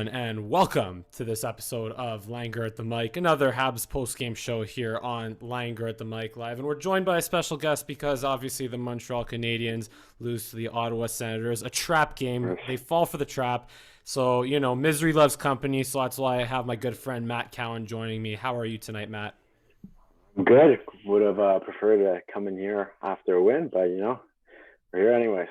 everyone, and welcome to this episode of Langer at the Mic, another Habs postgame show here on Langer at the Mic Live. And we're joined by a special guest because obviously the Montreal Canadiens lose to the Ottawa Senators, a trap game. They fall for the trap. So, misery loves company, so that's why I have my good friend Matt Cowan joining me. How are you tonight, Matt? Good. Would have preferred to come in here after a win, but, we're here anyways.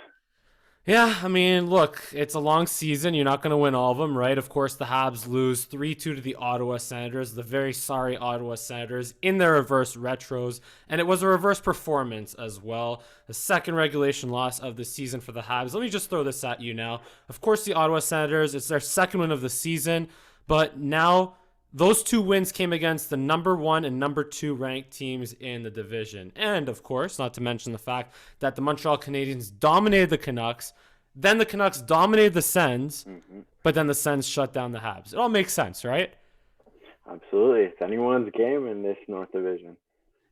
Yeah, I mean, look, it's a long season. You're not going to win all of them, right? Of course, the Habs lose 3-2 to the Ottawa Senators, the very sorry Ottawa Senators, in their reverse retros. And it was a reverse performance as well. The second regulation loss of the season for the Habs. Let me just throw this at you now. Of course, the Ottawa Senators, it's their second win of the season. But now those two wins came against the number 1 and number 2 ranked teams in the division. And, of course, not to mention the fact that the Montreal Canadiens dominated the Canucks, then the Canucks dominated the Sens, but then the Sens shut down the Habs. It all makes sense, right? Absolutely. It's anyone's game in this North Division.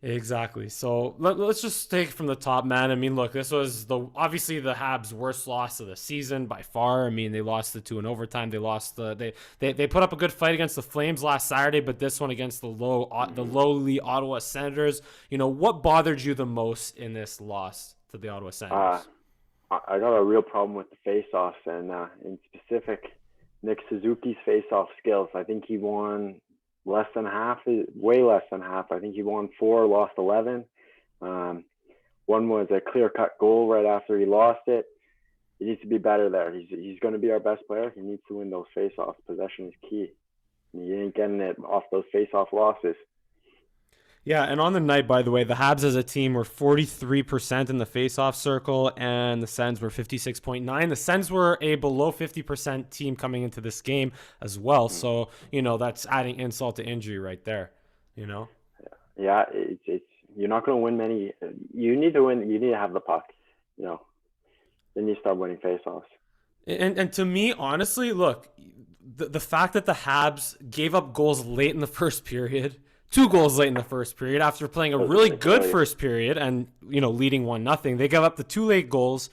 Exactly. So let's just take it from the top, man. I mean, look, this was obviously the Habs' worst loss of the season by far. I mean, they lost the 2 in overtime. They lost they put up a good fight against the Flames last Saturday, but this one against the lowly Ottawa Senators. What bothered you the most in this loss to the Ottawa Senators? I got a real problem with the face-offs, and in specific, Nick Suzuki's face-off skills. I think he won less than half, way less than half. I think he won 4, lost 11. One was a clear-cut goal right after he lost it. He needs to be better there. He's going to be our best player. He needs to win those face-offs. Possession is key. He ain't getting it off those face-off losses. Yeah, and on the night, by the way, the Habs as a team were 43% in the face-off circle, and the Sens were 56.9. The Sens were a below 50% team coming into this game as well. So, that's adding insult to injury right there, Yeah, it's you're not going to win many. You need to win. You need to have the puck, Then you start winning face-offs. And to me, honestly, look, the fact that the Habs gave up goals late in the first period, 2 goals late in the first period after playing a really good first period and, leading 1-0. They gave up the 2 late goals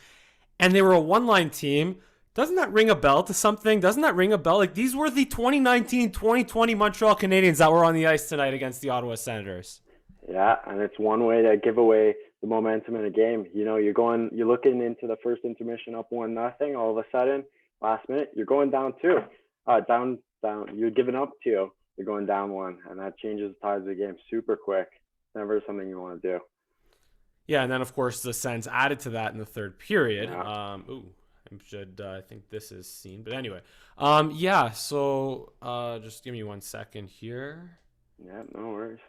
and they were a one-line team. Doesn't that ring a bell to something? Doesn't that ring a bell? Like, these were the 2019-2020 Montreal Canadiens that were on the ice tonight against the Ottawa Senators. Yeah, and it's one way to give away the momentum in a game. You're looking into the first intermission up 1-0. All of a sudden, last minute, you're going down 2. Down. You're giving up 2. You're going down 1, and that changes the tides of the game super quick. Never something you want to do. Yeah, and then, of course, the Sens added to that in the third period. Yeah. I think this is seen. But anyway, so just give me 1 second here. Yeah, no worries.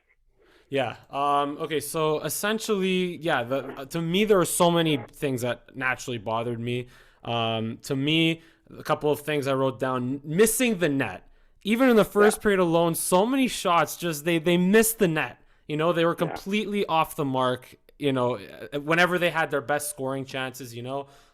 Yeah. Okay. So essentially, to me, there were so many things that naturally bothered me. To me, a couple of things I wrote down: missing the net. Even in the first period alone, so many shots just they missed the net. They were completely off the mark. Whenever they had their best scoring chances,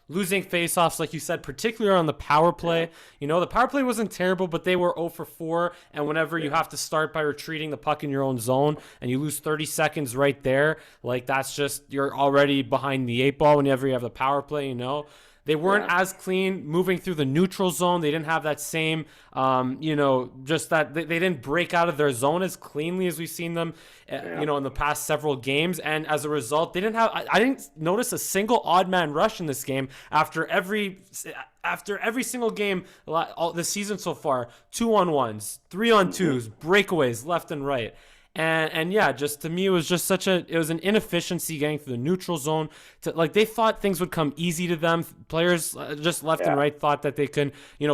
losing faceoffs, like you said, particularly on the power play. The power play wasn't terrible, but they were 0 for 4. And whenever you have to start by retreating the puck in your own zone and you lose 30 seconds right there, like that's just, you're already behind the 8 ball whenever you have the power play, They weren't as clean moving through the neutral zone. They didn't have that same, just that they didn't break out of their zone as cleanly as we've seen them, in the past several games. And as a result, I didn't notice a single odd man rush in this game after every single game all this season so far. 2-on-1s, 3-on-2s, breakaways left and right. And just to me, it was just it was an inefficiency getting through the neutral zone. They thought things would come easy to them. Players just left and right thought that they could,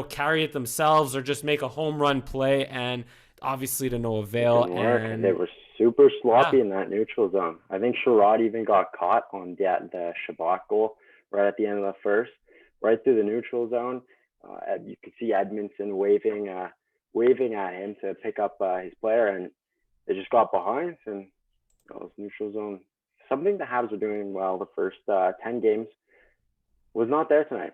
carry it themselves or just make a home run play, and obviously to no avail. And they were super sloppy in that neutral zone. I think Sherrod even got caught on the Shabbat goal right at the end of the first, right through the neutral zone. You could see Edmondson waving at him to pick up his player, and they just got behind, and those neutral zone, something the Habs were doing well the first 10 games, was not there tonight.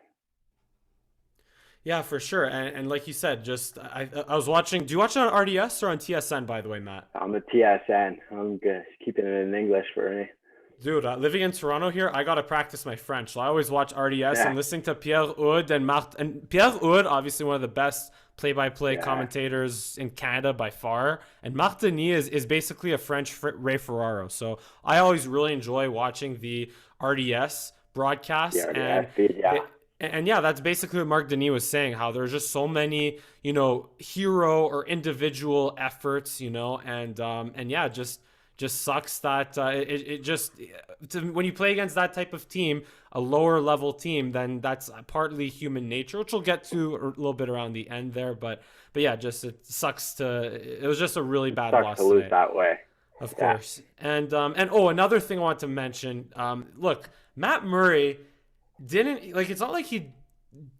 Yeah, for sure. And like you said, I was watching. Do you watch it on RDS or on TSN, by the way, Matt? I'm a TSN. I'm good. Keeping it in English for me. Dude, living in Toronto here, I gotta practice my French. So I always watch RDS Yeah, and listening to Pierre Houd and Pierre Houd, obviously one of the best play-by-play yeah, commentators in Canada by far. And Marc Denis is basically a French Ray Ferraro. So I always really enjoy watching the RDS broadcasts, yeah, yeah, and yeah. they, and yeah, that's basically what Marc Denis was saying. How there's just so many, hero or individual efforts, and yeah, just sucks that it just when you play against that type of team, a lower level team, then that's partly human nature, which we'll get to a little bit around the end there. But yeah, just it sucks to. It was just a really It bad sucks to loss lose tonight, that way. of Yeah, course. And oh, another thing I want to mention. Look, Matt Murray didn't like. It's not like he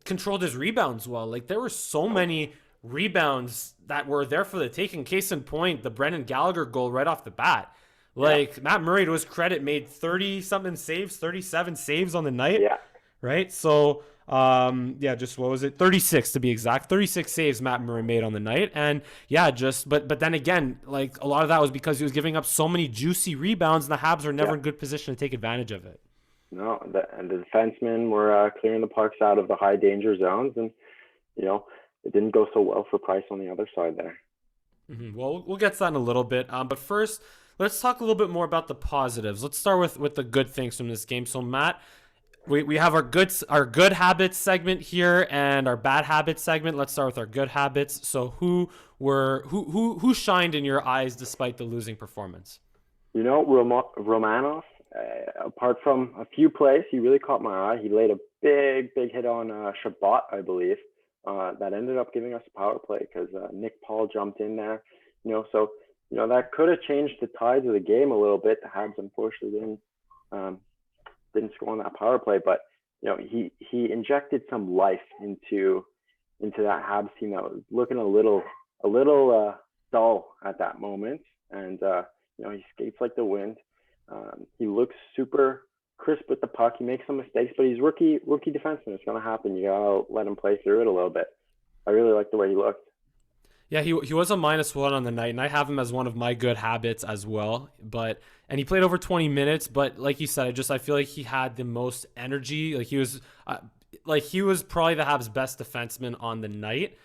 controlled his rebounds well. Like there were so no, many rebounds that were there for the taking. Case in point, the Brendan Gallagher goal right off the bat. yeah, Like Matt Murray, to his credit, made 30 something saves, 37 saves on the night, yeah. right? So yeah, just what was it? 36 to be exact. 36 saves Matt Murray made on the night. And yeah, just but then again, like a lot of that was because he was giving up so many juicy rebounds, and the Habs are never Yeah. in good position to take advantage of it. No, and the defensemen were clearing the pucks out of the high danger zones, and you know it didn't go so well for Price on the other side there. Well, we'll get to that in a little bit. But first, let's talk a little bit more about the positives. Let's start with the good things from this game. So, Matt, we have our good habits segment here and our bad habits segment. Let's start with our good habits. So, who shined in your eyes despite the losing performance? Romanov, apart from a few plays, he really caught my eye. He laid a big hit on Shabbat, I believe, that ended up giving us a power play because Nick Paul jumped in there. So that could have changed the tides of the game a little bit. The Habs unfortunately didn't score on that power play, but he injected some life into that Habs team that was looking a little dull at that moment, and he skates like the wind. He looks super crisp with the puck. He makes some mistakes, but he's rookie defenseman. It's gonna happen. You gotta let him play through it a little bit. I really like the way he looked. Yeah, he was a -1 on the night, and I have him as one of my good habits as well. And he played over 20 minutes, but like you said, I feel like he had the most energy. Like he was probably the Habs' best defenseman on the night.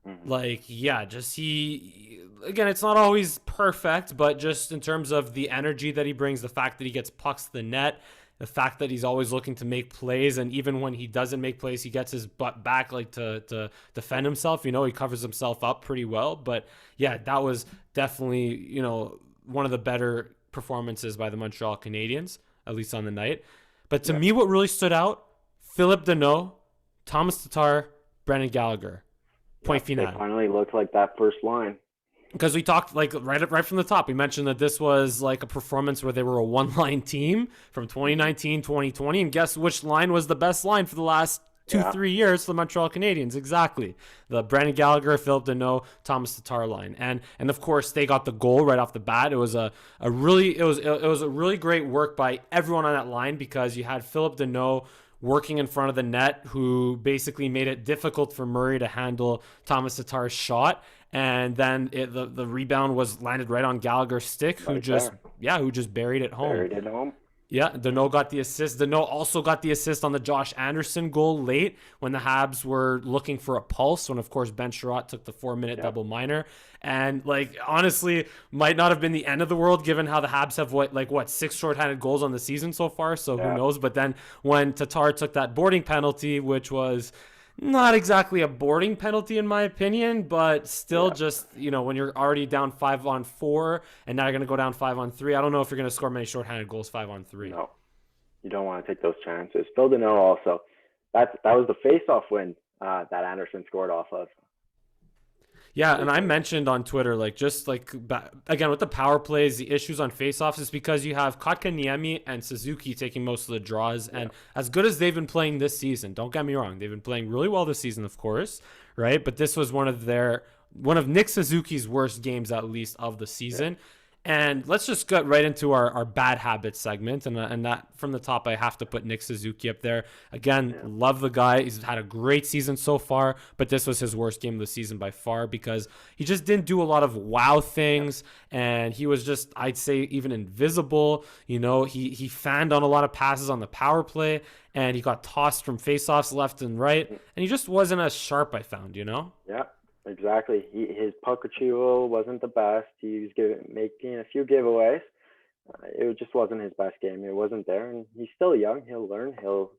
Mm-hmm. Like, yeah, just again, it's not always perfect, but just in terms of the energy that he brings, the fact that he gets pucks to the net, the fact that he's always looking to make plays, and even when he doesn't make plays, he gets his butt back like to defend himself. He covers himself up pretty well. But yeah, that was definitely, one of the better performances by the Montreal Canadiens, at least on the night. But to me, what really stood out, Philip Deneau, Thomas Tatar, Brendan Gallagher. Point final. They finally looked like that first line. Because we talked like right from the top, we mentioned that this was like a performance where they were a one-line team from 2019, 2020. And guess which line was the best line for the last 3 years for the Montreal Canadiens? Exactly. The Brendan Gallagher, Philip Deneau, Thomas Tatar line. And of course they got the goal right off the bat. It was a really great work by everyone on that line, because you had Philip Deneau working in front of the net, who basically made it difficult for Murray to handle Thomas Tatar's shot. And then the rebound was landed right on Gallagher's stick, who just buried it home. Buried it home. Yeah, Deneau got the assist. Deneau also got the assist on the Josh Anderson goal late when the Habs were looking for a pulse, when, of course, Ben Sherratt took the 4-minute double minor. And, honestly, might not have been the end of the world, given how the Habs have, 6 shorthanded goals on the season so far, so who knows. But then when Tatar took that boarding penalty, which was not exactly a boarding penalty in my opinion, but still just, when you're already down 5-on-4 and now you're going to go down 5-on-3, I don't know if you're going to score many shorthanded goals 5-on-3. No, you don't want to take those chances. Phil Deneau also. That was the face-off win that Anderson scored off of. Yeah, and I mentioned on Twitter, again, with the power plays, the issues on faceoffs is because you have Kotkaniemi and Suzuki taking most of the draws. And as good as they've been playing this season, don't get me wrong, they've been playing really well this season, of course, right? But this was one of Nick Suzuki's worst games, at least, of the season. And let's just get right into our bad habits segment. And that from the top, I have to put Nick Suzuki up there. Again, Yeah. love the guy. He's had a great season so far, but this was his worst game of the season by far because he just didn't do a lot of wow Yeah. things. And he was just, I'd say, even invisible. He fanned on a lot of passes on the power play, and he got tossed from faceoffs left and right. And he just wasn't as sharp, I found. Yeah, exactly. His puck retrieval wasn't the best. He was making a few giveaways. It just wasn't his best game. It wasn't there, and he's still young. He'll learn. Oh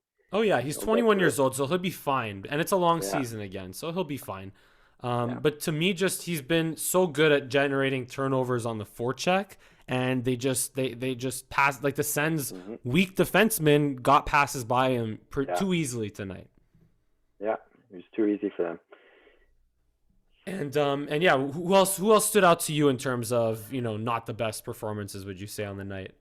yeah, he's He'll get 21 through years it. old, so he'll be fine, and it's a long Yeah, season again, so he'll be fine. yeah, But to me, just he's been so good at generating turnovers on the forecheck, and they just pass like the Sens hmm weak defensemen got passes by him yeah, too easily tonight. yeah. It was too easy for them. And yeah, who else stood out to you in terms of not the best performances? Would you say on the night?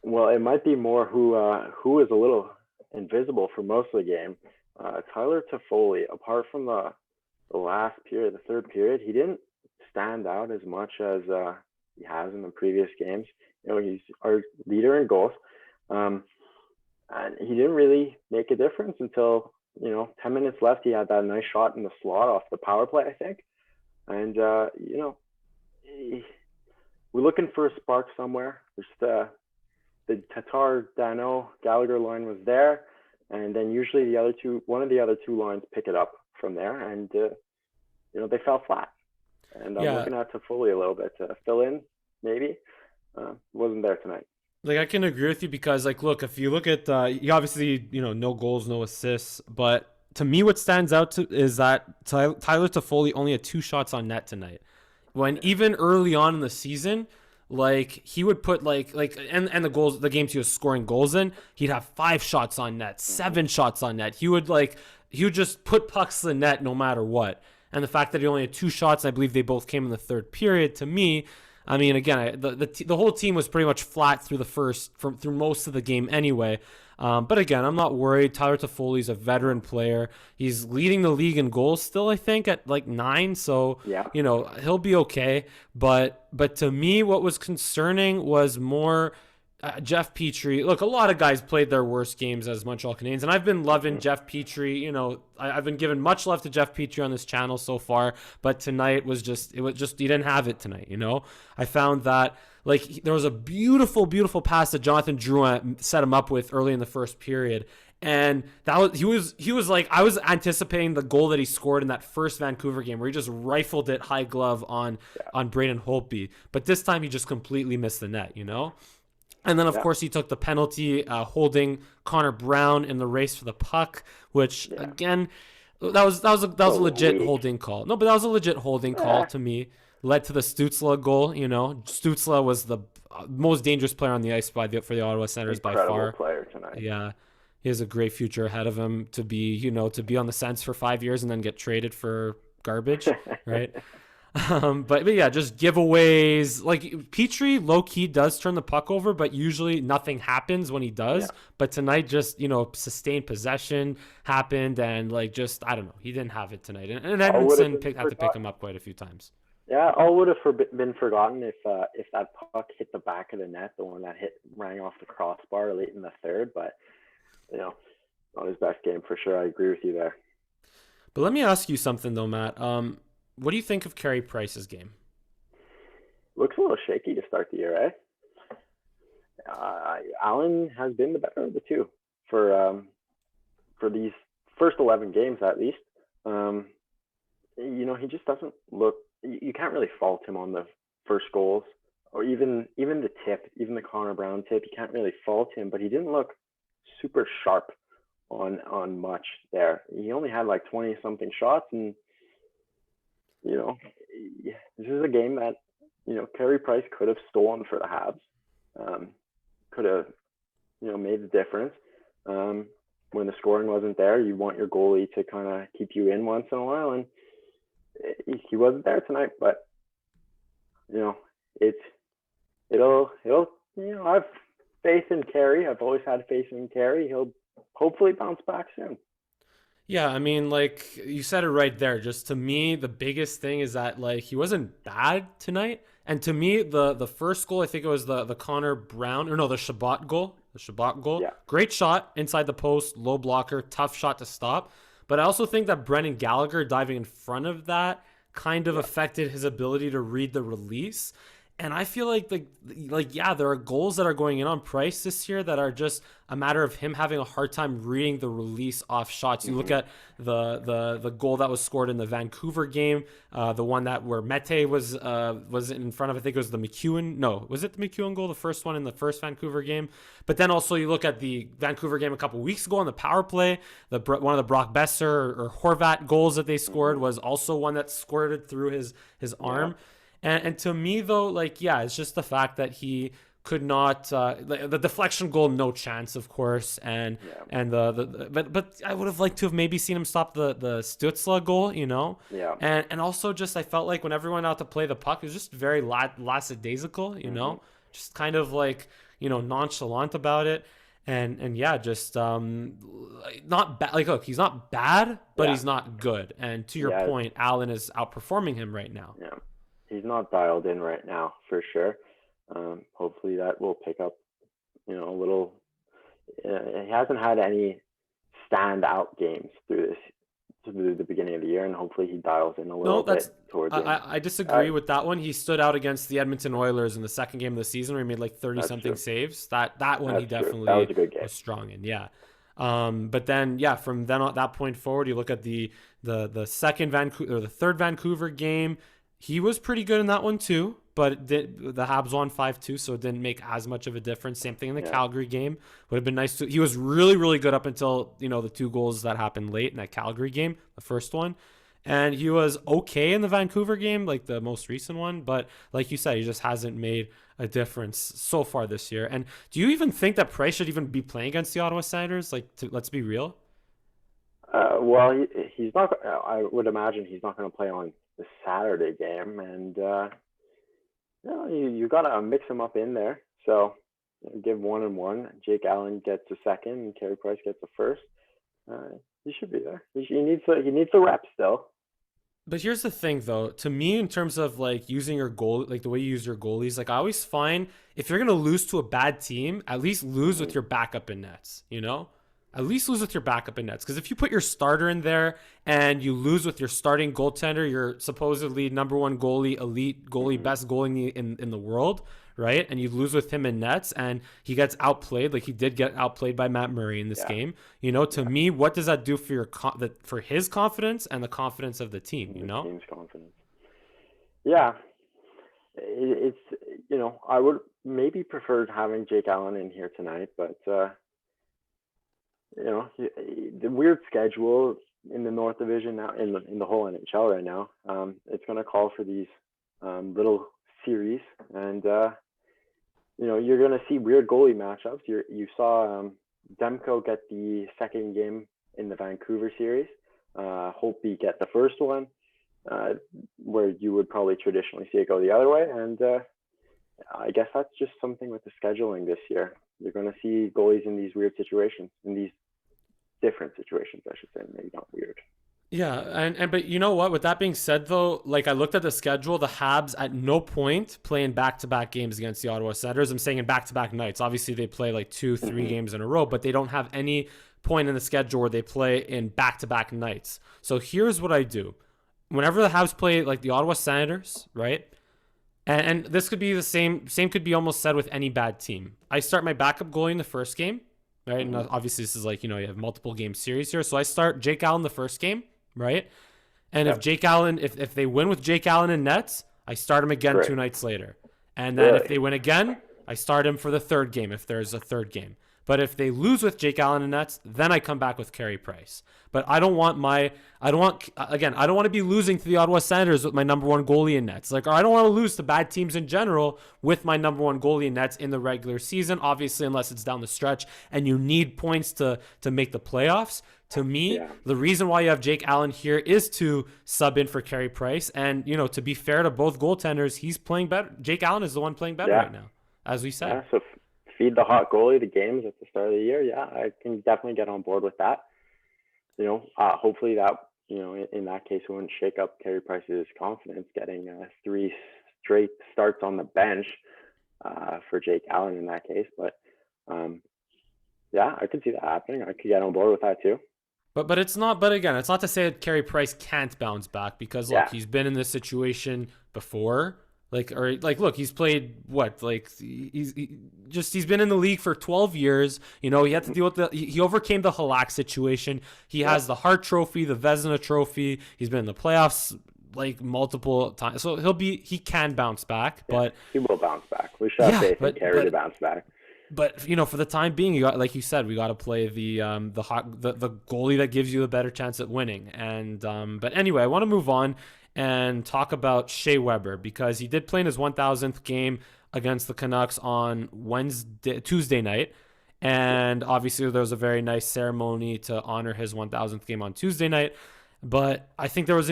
Well, it might be more who was a little invisible for most of the game. Tyler Toffoli, apart from the last period, the third period, he didn't stand out as much as he has in the previous games. He's our leader in goals, um, and he didn't really make a difference until 10 minutes left. He had that nice shot in the slot off the power play, I think, and we're looking for a spark somewhere. There's the Tatar Dano Gallagher line was there, and then usually one of the other two lines pick it up from there, and they fell flat. And I'm Yeah, looking at Toffoli a little bit to fill in, maybe. Wasn't there tonight. like I can agree with you because like look, if you look at you obviously no goals, no assists, but to me what stands out to is that Tyler Toffoli only had 2 shots on net tonight. When Yeah. even early on in the season, like he would put and the games he was scoring goals in, he'd have 5 shots on net, Mm-hmm. 7 shots on net. He would just put pucks to the net no matter what. And the fact that he only had 2 shots, I believe they both came in the third period. To me, I mean, again, the whole team was pretty much flat through through most of the game anyway. But again, I'm not worried. Tyler Toffoli's a veteran player. He's leading the league in goals still, I think, at like 9. So Yeah. he'll be okay. But to me, what was concerning was more Jeff Petrie. Look, a lot of guys played their worst games as Montreal Canadiens, and I've been loving Mm-hmm. Jeff Petrie. I've been giving much love to Jeff Petrie on this channel so far, but tonight it was just he didn't have it tonight. I found that there was a beautiful, beautiful pass that Jonathan Drouin set him up with early in the first period. And that was like I was anticipating the goal that he scored in that first Vancouver game where he just rifled it high glove Yeah. on Braden Holtby, but this time he just completely missed the net. And then, of Yeah. course, he took the penalty, holding Connor Brown in the race for the puck, which Yeah. again, that was a So legit weak. holding call. No, but that was a legit holding call Yeah. to me. Led to the Stutzla goal. Stutzla was the most dangerous player on the ice for the Ottawa Senators by Incredible far. player tonight. Yeah, he has a great future ahead of him to be on the Sens for 5 years and then get traded for garbage, right? But yeah, just giveaways. Like Petrie, low key does turn the puck over, but usually nothing happens when he Yeah. does. But tonight, just sustained possession happened, and just I don't know, he didn't have it tonight. And All would have Edmondson been had to pick him forgotten. up quite a few times. Yeah, all would have been forgotten if that puck hit the back of the net, the one that rang off the crossbar late in the third. But you know, not his best game for sure. I agree with you there. But let me ask you something though, Matt. What do you think of Carey Price's game? Looks a little shaky to start the year, eh? Allen has been the better of the two for these first 11 games at least. Um, he just doesn't look. You can't really fault him on the first goals or even the tip, even the Connor Brown tip. You can't really fault him, but he didn't look super sharp on much there. He only had like 20 something shots, and you know, this is a game that Carey Price could have stolen for the Habs. Could have made the difference. When the scoring wasn't there, you want your goalie to kind of keep you in once in a while, and he wasn't there tonight. But it's it'll I have faith in Carey. I've always had faith in Carey. He'll hopefully bounce back soon. Yeah, I mean, like you said it right there. Just to me, the biggest thing is that like he wasn't bad tonight. And to me, the first goal, I think it was the Connor Brown or no, the Shabbat goal. The Shabbat goal. Yeah. Great shot inside the post, low blocker, tough shot to stop. But I also think that Brendan Gallagher diving in front of that kind of Yeah. affected his ability to read the release. And I feel like yeah, there are goals that are going in on Price this year that are just a matter of him having a hard time reading the release off shots. You look Hmm. at the goal that was scored in the Vancouver game, the one that where Mete was in front of. I think it was the McEwen. No, was it the McEwen goal? The first one in the first Vancouver game. But then also you look at the Vancouver game a couple weeks ago on the power play. One of the Brock Besser or Horvat goals that they scored Hmm. was also one that squirted through his Yeah. arm. And to me though, like yeah, it's just the fact that he could not the deflection goal, no chance, of course, Yeah. and but I would have liked to have maybe seen him stop the Stutzla goal, you know, Yeah. and also just I felt like when everyone went out to play the puck, it was just very lackadaisical, you Hmm. know, just kind of like nonchalant about it. And yeah, just not bad. Like, look, he's not bad, but Yeah. he's not good. And to your Yeah. point, Allen is outperforming him right now. Yeah. He's not dialed in right now for sure. Hopefully that will pick up, a little. He hasn't had any standout games through the beginning of the year, and hopefully he dials in a No, little that's bit towards the end. I Uh, disagree with that one. He stood out against the Edmonton Oilers in the second game of the season where he made like 30 that's something true. saves. That one he That's true. That was definitely a good game. was strong in. Yeah. But then yeah, from then on that point forward, you look at the second Vancouver or the third Vancouver game, he was pretty good in that one too. But the Habs won 5-2, so it didn't make as much of a difference. Same thing in the Yeah. Calgary game. Would have been nice to. He was really, really good up until the two goals that happened late in that Calgary game, the first one, and he was okay in the Vancouver game, like the most recent one. But like you said, he just hasn't made a difference so far this year. And do you even think that Price should even be playing against the Ottawa Senators? Like, let's be real. Well, he's not. I would imagine he's not going to play on the Saturday game, and you got to mix him up in there. So give one and one. Jake Allen gets a second, and Carey Price gets a first. He should be there. He needs a rep still. But here's the thing, though. To me, in terms of like using your goal, like the way you use your goalies, like I always find if you're gonna lose to a bad team, at least lose with Hmm. your backup in nets. At least lose with your backup in nets. Because if you put your starter in there and you lose with your starting goaltender, your supposedly number one goalie, elite goalie, Hmm. best goalie in the world, right? And you lose with him in nets, and he gets outplayed, like he did get outplayed by Matt Murray in this Yeah. game. To Yeah. me, what does that do for for his confidence and the confidence of the team? The team's confidence. Yeah, it's I would maybe prefer having Jake Allen in here tonight, but the weird schedule in the North Division now, in the whole NHL right now, it's going to call for these little series, and you're going to see weird goalie matchups. You saw Demko get the second game in the Vancouver series. Holtby get the first one, where you would probably traditionally see it go the other way, and I guess that's just something with the scheduling this year. You're going to see goalies in these weird situations, in these different situations, I should say, maybe not weird. Yeah, and but you know what? With that being said, though, like I looked at the schedule, the Habs at no point play in back-to-back games against the Ottawa Senators. I'm saying in back-to-back nights. Obviously, they play like 2, 3 Hmm. games in a row, but they don't have any point in the schedule where they play in back-to-back nights. So here's what I do: whenever the Habs play like the Ottawa Senators, right? And this could be the same could be almost said with any bad team. I start my backup goalie in the first game, right? And Hmm. obviously this is like, you have multiple game series here. So I start Jake Allen the first game, right? And if Yep. Jake Allen, if they win with Jake Allen in nets, I start him again Great. 2 nights later. And then if Really? they win again, I start him for the third game if there's a third game. But if they lose with Jake Allen in nets, then I come back with Carey Price. But I don't want I don't want to be losing to the Ottawa Senators with my number one goalie in nets. Like, or I don't want to lose to bad teams in general with my number one goalie in nets in the regular season, obviously, unless it's down the stretch and you need points to make the playoffs. To me, Yeah. the reason why you have Jake Allen here is to sub in for Carey Price. And, to be fair to both goaltenders, he's playing better. Jake Allen is the one playing better Yeah. right now, as we said. Yeah. So feed the hot goalie the games at the start of the year. Yeah, I can definitely get on board with that. hopefully that, in that case, we wouldn't shake up Carey Price's confidence getting 3 straight starts on the bench for Jake Allen in that case. But yeah, I could see that happening. I could get on board with that too. But it's not. But again, it's not to say that Carey Price can't bounce back, because look, Yeah. he's been in this situation before. Look, he's played what? Like he's been in the league for 12 years. He had to deal with he overcame the Halak situation. He has the Hart Trophy, the Vezina Trophy. He's been in the playoffs like multiple times, so he can bounce back. But he will bounce back. We should have faith in Carey to bounce back. But for the time being, like you said, we got to play the goalie that gives you a better chance at winning. And but anyway, I want to move on and talk about Shea Weber, because he did play in his 1,000th game against the Canucks on Tuesday night, and obviously there was a very nice ceremony to honor his 1,000th game on Tuesday night. But I think there was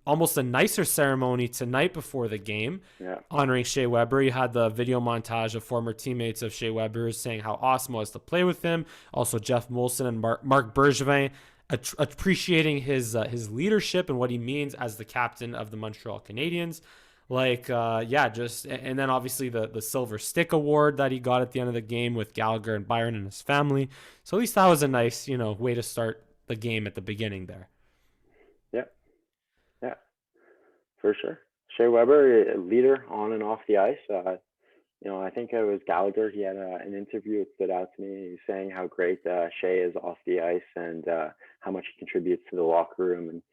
almost a nicer ceremony tonight before the game, honoring Shea Weber. You had the video montage of former teammates of Shea Weber saying how awesome it was to play with him. Also, Jeff Molson and Marc Bergevin appreciating his leadership and what he means as the captain of the Montreal Canadiens. And then obviously the Silver Stick Award that he got at the end of the game with Gallagher and Byron and his family. So at least that was a nice, way to start the game at the beginning there. For sure. Shea Weber, a leader on and off the ice. I think it was Gallagher. He had an interview that stood out to me. He was saying how great Shea is off the ice, and how much he contributes to the locker room, and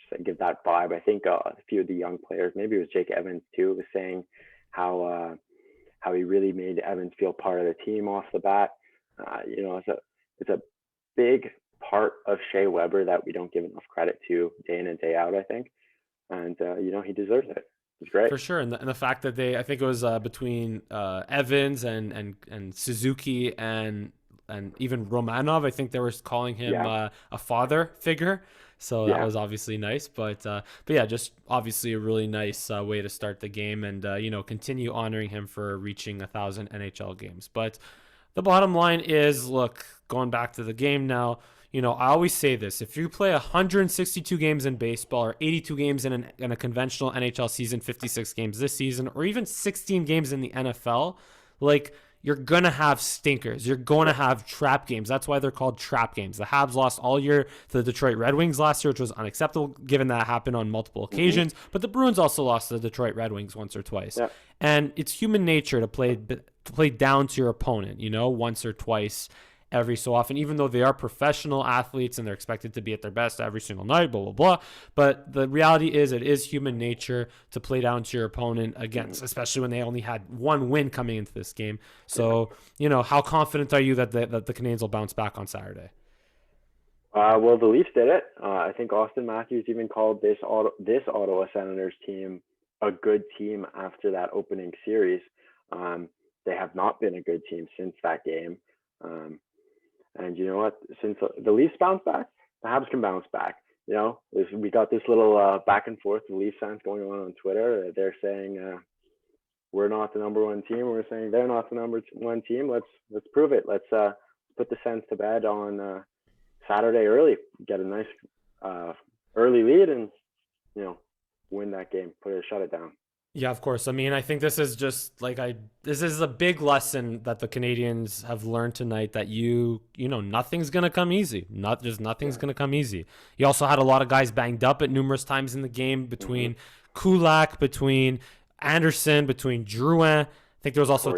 just give that vibe. I think a few of the young players, maybe it was Jake Evans too, was saying how he really made Evans feel part of the team off the bat. It's a big part of Shea Weber that we don't give enough credit to day in and day out, I think. And he deserves it. It's great for sure. And the fact that I think it was between Evans and Suzuki and even Romanov. I think they were calling him a father figure. So that was obviously nice. But yeah, just obviously a really nice way to start the game, and continue honoring him for reaching 1,000 NHL games. But the bottom line is, look, going back to the game now. I always say this: if you play 162 games in baseball, or 82 games in a conventional NHL season, 56 games this season, or even 16 games in the NFL, like, you're going to have stinkers. You're going to have trap games. That's why they're called trap games. The Habs lost all year to the Detroit Red Wings last year, which was unacceptable given that happened on multiple occasions. But the Bruins also lost to the Detroit Red Wings once or twice. Yeah. And it's human nature to play down to your opponent, once or twice every so often, even though they are professional athletes and they're expected to be at their best every single night, blah, blah, blah. But the reality is, it is human nature to play down to your opponent against, especially when they only had one win coming into this game. So, how confident are you that the Canadiens will bounce back on Saturday? Well, the Leafs did it. I think Austin Matthews even called this Ottawa Senators team a good team after that opening series. They have not been a good team since that game. And you know what? Since the Leafs bounce back, the Habs can bounce back. We got this little back and forth with Leafs fans going on Twitter. They're saying we're not the number one team. We're saying they're not the number one team. Let's prove it. Let's put the Sens to bed on Saturday early. Get a nice early lead, and win that game. Shut it down. Yeah, of course. I mean, I think this is just this is a big lesson that the Canadiens have learned tonight, that nothing's going to come easy. Nothing's going to come easy. You also had a lot of guys banged up at numerous times in the game, between Kulak, between Anderson, between Drouin. I think there was also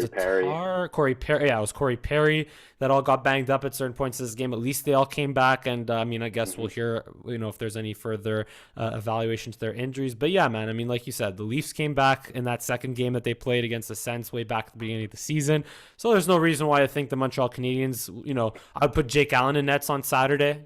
Corey Perry. Yeah, it was Corey Perry that all got banged up at certain points of this game. At least they all came back, and I guess we'll hear if there's any further evaluation to their injuries. But yeah, man, like you said, the Leafs came back in that second game that they played against the Sens way back at the beginning of the season. So there's no reason why I think the Montreal Canadiens, I would put Jake Allen in nets on Saturday,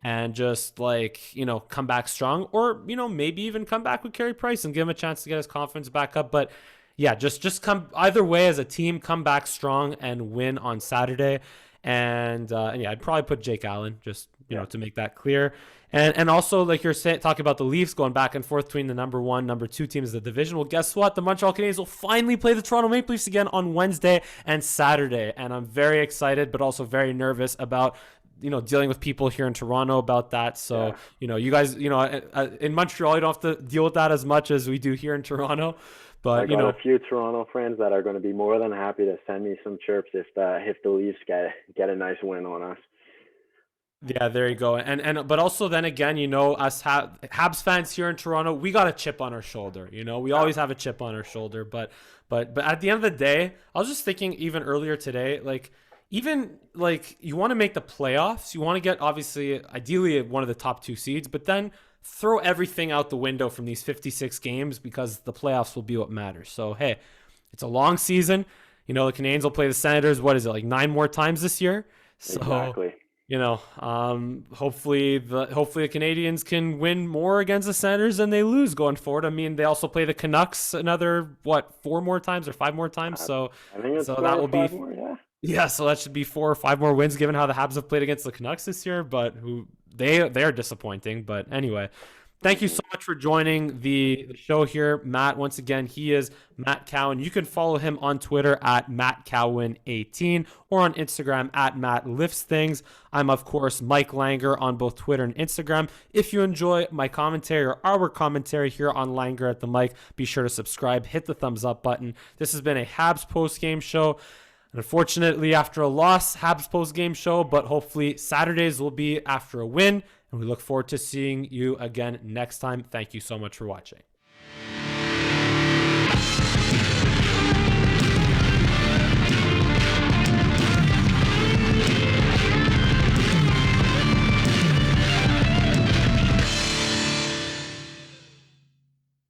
and just come back strong, or maybe even come back with Carey Price and give him a chance to get his confidence back up. But yeah, just come either way as a team, come back strong and win on Saturday. And yeah, I'd probably put Jake Allen, just to make that clear. And also, like you're talking about the Leafs going back and forth between the number 1, number 2 teams of the division. Well, guess what? The Montreal Canadiens will finally play the Toronto Maple Leafs again on Wednesday and Saturday. And I'm very excited, but also very nervous about dealing with people here in Toronto about that. So, Yeah. you guys, in Montreal, you don't have to deal with that as much as we do here in Toronto. I But, got a few Toronto friends that are going to be more than happy to send me some chirps if the Leafs get a nice win on us. yeah, there you go. But also then again, us Habs fans here in Toronto, we got a chip on our shoulder. We always have a chip on our shoulder. But at the end of the day, I was just thinking even earlier today, like even like you want to make the playoffs, you want to get obviously ideally one of the top 2 seeds, but then throw everything out the window from these 56 games because the playoffs will be what matters. So hey, it's a long season. The Canadiens will play the Senators. What is it, like 9 more times this year? So Exactly. hopefully the Canadiens can win more against the Senators than they lose going forward. I mean, they also play the Canucks another 4 more times or 5 more times. So I think it's that will be more, yeah. Yeah, so that should be 4 or 5 more wins given how the Habs have played against the Canucks this year, but they are disappointing. But anyway, thank you so much for joining the show here, Matt. Once again, he is Matt Cowan. You can follow him on Twitter at MattCowan18 or on Instagram at MattLiftsThings. I'm, of course, Mike Langer on both Twitter and Instagram. If you enjoy my commentary or our commentary here on Langer at the Mic, be sure to subscribe, hit the thumbs up button. This has been a Habs post-game show. Unfortunately, after a loss, Habs post-game show, but hopefully Saturdays will be after a win, and we look forward to seeing you again next time. Thank you so much for watching.